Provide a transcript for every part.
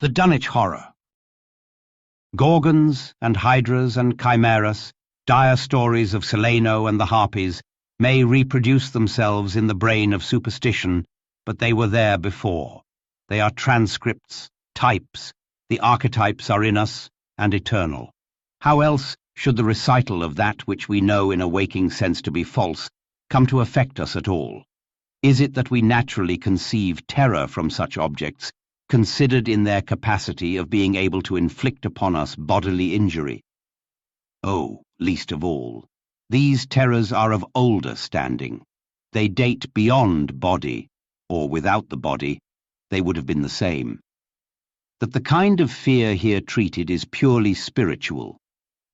The Dunwich Horror. Gorgons and hydras and chimeras, dire stories of Sileno and the Harpies, may reproduce themselves in the brain of superstition, but they were there before. They are transcripts, types. The archetypes are in us and eternal. How else should the recital of that which we know in a waking sense to be false come to affect us at all? Is it that we naturally conceive terror from such objects, considered in their capacity of being able to inflict upon us bodily injury? Oh, least of all, these terrors are of older standing. They date beyond body, or without the body, they would have been the same. That the kind of fear here treated is purely spiritual,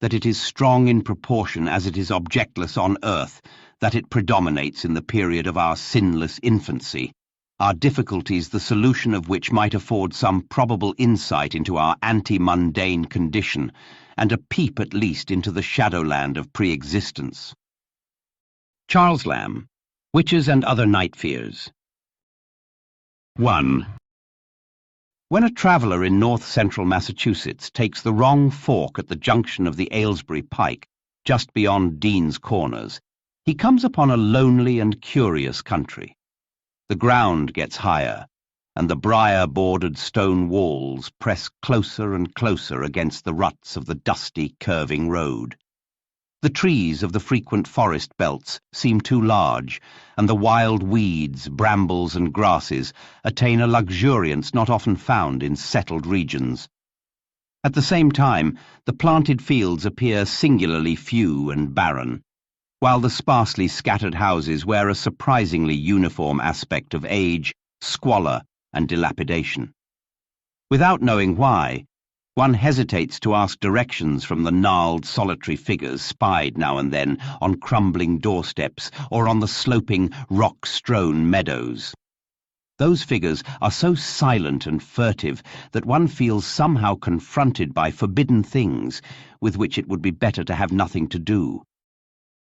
that it is strong in proportion as it is objectless on earth, that it predominates in the period of our sinless infancy, are difficulties the solution of which might afford some probable insight into our anti-mundane condition, and a peep at least into the shadowland of pre-existence. Charles Lamb, Witches and Other Night Fears. 1. When a traveller in north-central Massachusetts takes the wrong fork at the junction of the Aylesbury Pike, just beyond Dean's Corners, he comes upon a lonely and curious country. The ground gets higher, and the briar-bordered stone walls press closer and closer against the ruts of the dusty, curving road. The trees of the frequent forest belts seem too large, and the wild weeds, brambles, and grasses attain a luxuriance not often found in settled regions. At the same time, the planted fields appear singularly few and barren, while the sparsely scattered houses wear a surprisingly uniform aspect of age, squalor, and dilapidation. Without knowing why, one hesitates to ask directions from the gnarled, solitary figures spied now and then on crumbling doorsteps or on the sloping, rock-strewn meadows. Those figures are so silent and furtive that one feels somehow confronted by forbidden things with which it would be better to have nothing to do.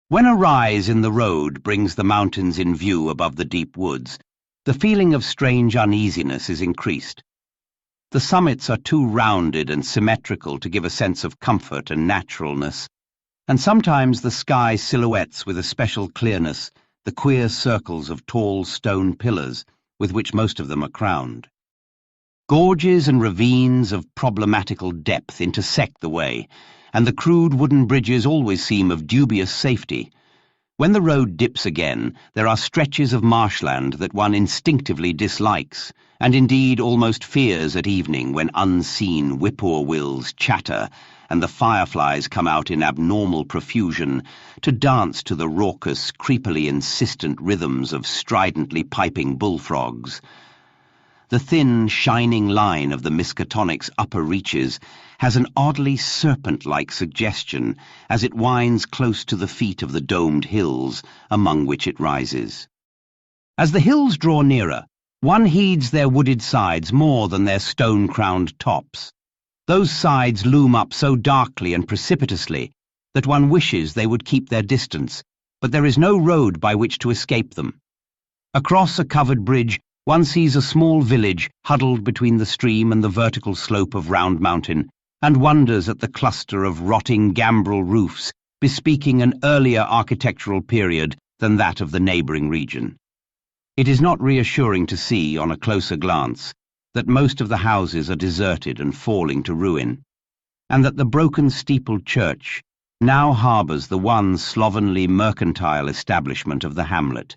When a rise in the road brings the mountains in view above the deep woods, the feeling of strange uneasiness is increased. The summits are too rounded and symmetrical to give a sense of comfort and naturalness, and sometimes the sky silhouettes with a special clearness the queer circles of tall stone pillars with which most of them are crowned. Gorges and ravines of problematical depth intersect the way, and the crude wooden bridges always seem of dubious safety. When the road dips again, there are stretches of marshland that one instinctively dislikes, and indeed almost fears at evening when unseen whippoorwills chatter and the fireflies come out in abnormal profusion to dance to the raucous, creepily insistent rhythms of stridently piping bullfrogs. The thin, shining line of the Miskatonic's upper reaches has an oddly serpent-like suggestion as it winds close to the feet of the domed hills among which it rises. As the hills draw nearer, one heeds their wooded sides more than their stone-crowned tops. Those sides loom up so darkly and precipitously that one wishes they would keep their distance, but there is no road by which to escape them. Across a covered bridge, one sees a small village huddled between the stream and the vertical slope of Round Mountain, and wonders at the cluster of rotting gambrel roofs bespeaking an earlier architectural period than that of the neighbouring region. It is not reassuring to see, on a closer glance, that most of the houses are deserted and falling to ruin, and that the broken steepled church now harbours the one slovenly mercantile establishment of the hamlet.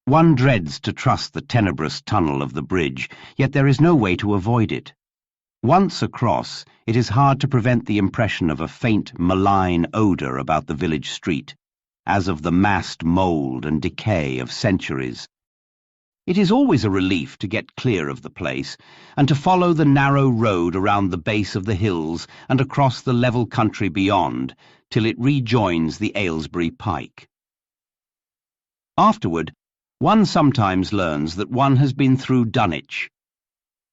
One dreads to trust the tenebrous tunnel of the bridge, yet there is no way to avoid it. Once across, it is hard to prevent the impression of a faint, malign odour about the village street, as of the massed mould and decay of centuries. It is always a relief to get clear of the place, and to follow the narrow road around the base of the hills and across the level country beyond, till it rejoins the Aylesbury Pike. Afterward, one sometimes learns that one has been through Dunwich.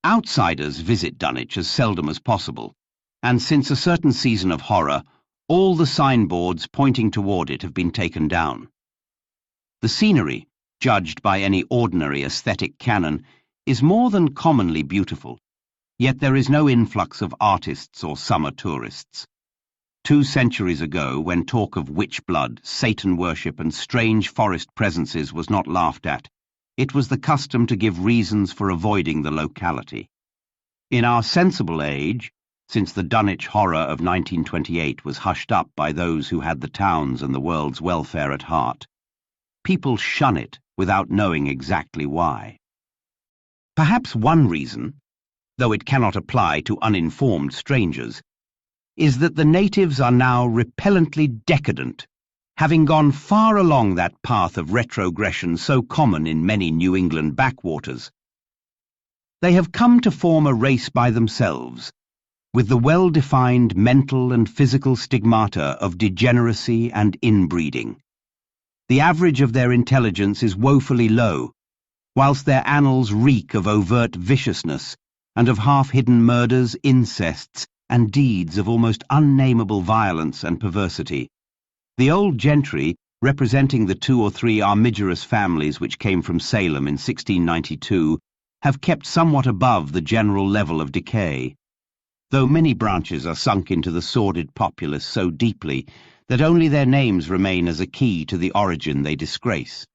Outsiders visit Dunwich as seldom as possible, and since a certain season of horror, all the signboards pointing toward it have been taken down. The scenery, judged by any ordinary aesthetic canon, is more than commonly beautiful, Yet there is no influx of artists or summer tourists. 2 centuries ago, when talk of witch blood, Satan worship and strange forest presences was not laughed at, it was the custom to give reasons for avoiding the locality. In our sensible age, since the Dunwich horror of 1928 was hushed up by those who had the town's and the world's welfare at heart, people shun it without knowing exactly why. Perhaps one reason, though it cannot apply to uninformed strangers, is that the natives are now repellently decadent, having gone far along that path of retrogression so common in many New England backwaters. They have come to form a race by themselves, with the well-defined mental and physical stigmata of degeneracy and inbreeding. The average of their intelligence is woefully low, whilst their annals reek of overt viciousness and of half-hidden murders, incests, and deeds of almost unnameable violence and perversity. The old gentry, representing the 2 or 3 armigerous families which came from Salem in 1692, have kept somewhat above the general level of decay, though many branches are sunk into the sordid populace so deeply that only their names remain as a key to the origin they disgrace.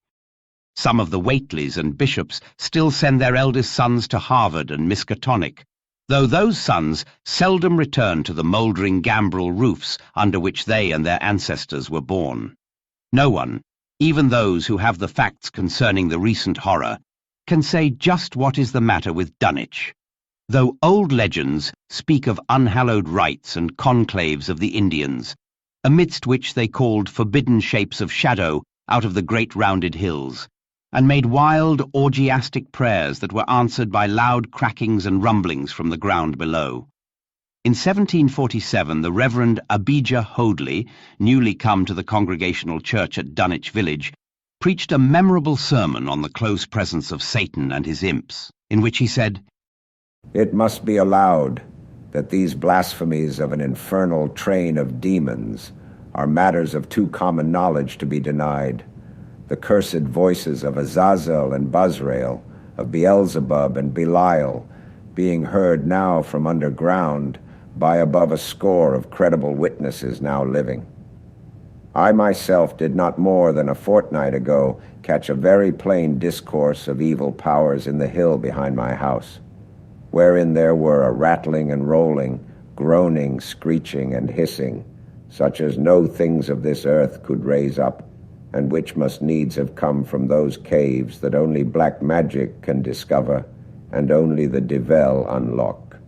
Some of the Whateleys and bishops still send their eldest sons to Harvard and Miskatonic, though those sons seldom return to the mouldering gambrel roofs under which they and their ancestors were born. No one, even those who have the facts concerning the recent horror, can say just what is the matter with Dunwich, though old legends speak of unhallowed rites and conclaves of the Indians, amidst which they called forbidden shapes of shadow out of the great rounded hills, and made wild, orgiastic prayers that were answered by loud crackings and rumblings from the ground below. In 1747, the Reverend Abijah Hoadley, newly come to the Congregational Church at Dunwich Village, preached a memorable sermon on the close presence of Satan and his imps, in which he said, "It must be allowed that these blasphemies of an infernal train of demons are matters of too common knowledge to be denied. The cursed voices of Azazel and Bazrael, of Beelzebub and Belial, being heard now from underground by above a score of credible witnesses now living. I myself did not more than a fortnight ago catch a very plain discourse of evil powers in the hill behind my house, wherein there were a rattling and rolling, groaning, screeching, and hissing, such as no things of this earth could raise up, and which must needs have come from those caves that only black magic can discover, and only the devil unlock."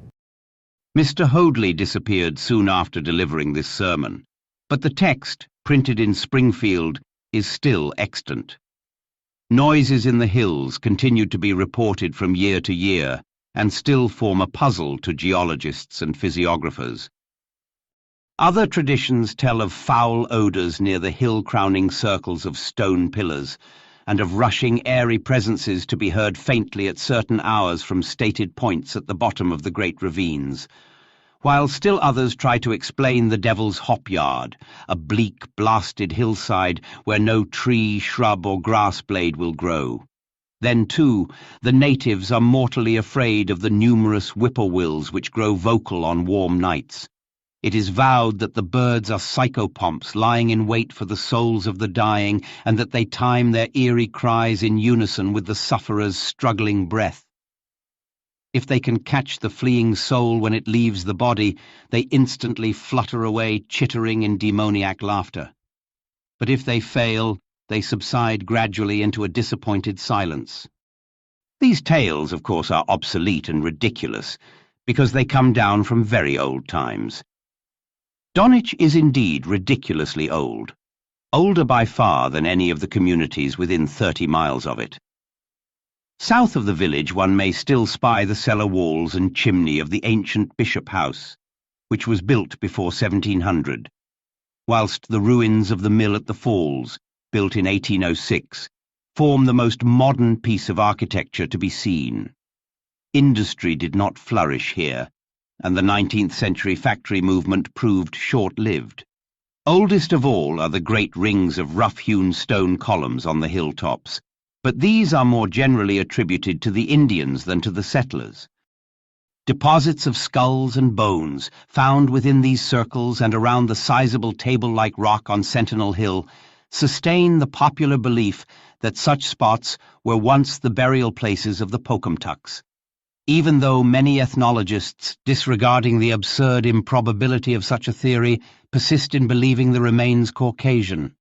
Mr. Hoadley disappeared soon after delivering this sermon, but the text, printed in Springfield, is still extant. Noises in the hills continued to be reported from year to year, and still form a puzzle to geologists and physiographers. Other traditions tell of foul odours near the hill-crowning circles of stone pillars, and of rushing airy presences to be heard faintly at certain hours from stated points at the bottom of the great ravines, while still others try to explain the Devil's Hop Yard, a bleak, blasted hillside where no tree, shrub, or grass blade will grow. Then, too, the natives are mortally afraid of the numerous whippoorwills which grow vocal on warm nights. It is vowed that the birds are psychopomps lying in wait for the souls of the dying, and that they time their eerie cries in unison with the sufferer's struggling breath. If they can catch the fleeing soul when it leaves the body, they instantly flutter away chittering in demoniac laughter. But if they fail, they subside gradually into a disappointed silence. These tales, of course, are obsolete and ridiculous, because they come down from very old times. Dunwich is indeed ridiculously old, older by far than any of the communities within 30 miles of it. South of the village one may still spy the cellar walls and chimney of the ancient Bishop House, which was built before 1700, whilst the ruins of the mill at the Falls, built in 1806, form the most modern piece of architecture to be seen. Industry did not flourish here, and the 19th century factory movement proved short-lived. Oldest of all are the great rings of rough-hewn stone columns on the hilltops, but these are more generally attributed to the Indians than to the settlers. Deposits of skulls and bones found within these circles and around the sizable table-like rock on Sentinel Hill sustain the popular belief that such spots were once the burial places of the Pocumtucks, even though many ethnologists, disregarding the absurd improbability of such a theory, persist in believing the remains Caucasian.